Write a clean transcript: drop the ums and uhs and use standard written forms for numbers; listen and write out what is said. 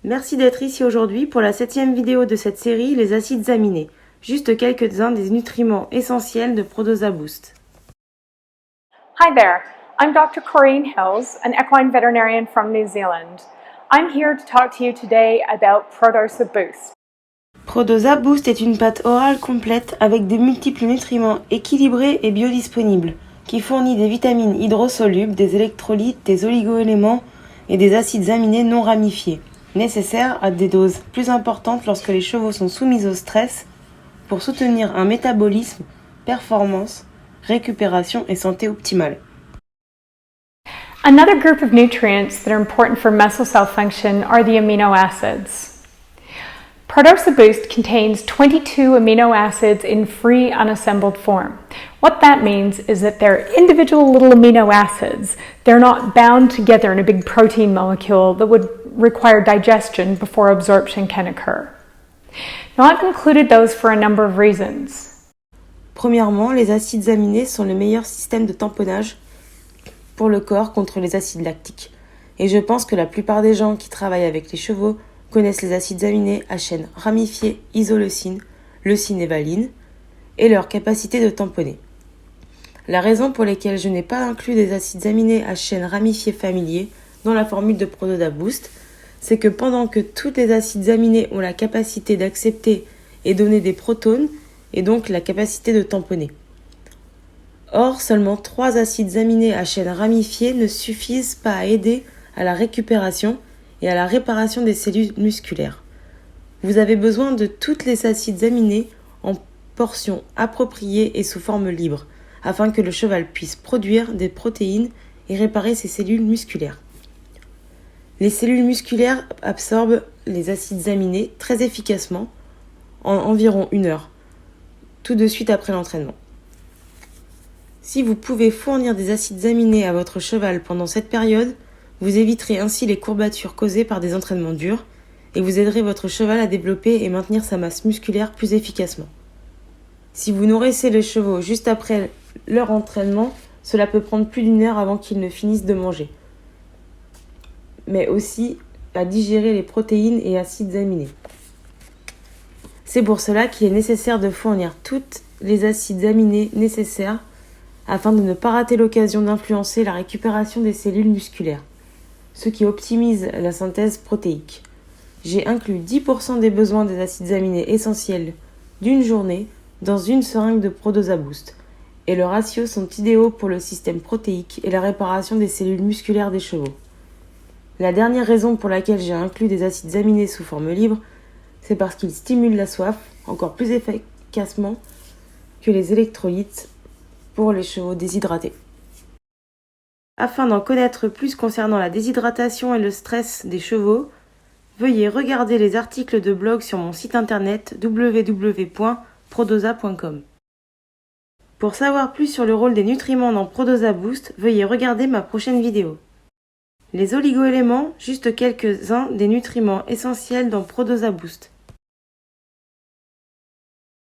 Merci d'être ici aujourd'hui pour la 7e vidéo de cette série, les acides aminés. Juste quelques-uns des nutriments essentiels de Prodosa Boost. Hi there, I'm Dr. Corinne Hills, an equine veterinarian from New Zealand. I'm here to talk to you today about Prodosa Boost. Prodosa Boost est une pâte orale complète avec de multiples nutriments équilibrés et biodisponibles, qui fournit des vitamines hydrosolubles, des électrolytes, des oligoéléments et des acides aminés non ramifiés, nécessaires à des doses plus importantes lorsque les chevaux sont soumis au stress pour soutenir un métabolisme, performance, récupération et santé optimale. Another group of nutrients that are important for muscle cell function are the amino acids. Prodosa Boost contains 22 amino acids in free unassembled form. What that means is that they're individual little amino acids. They're not bound together in a big protein molecule that would require digestion before absorption can occur. Now I've included those for a number of reasons. Premièrement, les acides aminés sont le meilleur système de tamponnage pour le corps contre les acides lactiques. Et je pense que la plupart des gens qui travaillent avec les chevaux connaissent les acides aminés à chaîne ramifiée, isoleucine, leucine et valine, et leur capacité de tamponner. La raison pour laquelle je n'ai pas inclus des acides aminés à chaîne ramifiée familiers dans la formule de Prodosa Boost, c'est que pendant que tous les acides aminés ont la capacité d'accepter et donner des protones, et donc la capacité de tamponner. Or, seulement 3 acides aminés à chaîne ramifiée ne suffisent pas à aider à la récupération et à la réparation des cellules musculaires. Vous avez besoin de tous les acides aminés en portions appropriées et sous forme libre, afin que le cheval puisse produire des protéines et réparer ses cellules musculaires. Les cellules musculaires absorbent les acides aminés très efficacement en environ 1 heure, tout de suite après l'entraînement. Si vous pouvez fournir des acides aminés à votre cheval pendant cette période, vous éviterez ainsi les courbatures causées par des entraînements durs et vous aiderez votre cheval à développer et maintenir sa masse musculaire plus efficacement. Si vous nourrissez les chevaux juste après leur entraînement, cela peut prendre plus d'1 heure avant qu'ils ne finissent de manger, mais aussi à digérer les protéines et acides aminés. C'est pour cela qu'il est nécessaire de fournir tous les acides aminés nécessaires afin de ne pas rater l'occasion d'influencer la récupération des cellules musculaires, ce qui optimise la synthèse protéique. J'ai inclus 10% des besoins des acides aminés essentiels d'une journée dans une seringue de Prodosa Boost, et leurs ratios sont idéaux pour le système protéique et la réparation des cellules musculaires des chevaux. La dernière raison pour laquelle j'ai inclus des acides aminés sous forme libre, c'est parce qu'ils stimulent la soif encore plus efficacement que les électrolytes pour les chevaux déshydratés. Afin d'en connaître plus concernant la déshydratation et le stress des chevaux, veuillez regarder les articles de blog sur mon site internet www.prodosa.com. Pour savoir plus sur le rôle des nutriments dans Prodosa Boost, veuillez regarder ma prochaine vidéo. Les oligoéléments, juste quelques-uns des nutriments essentiels dans Prodosa Boost.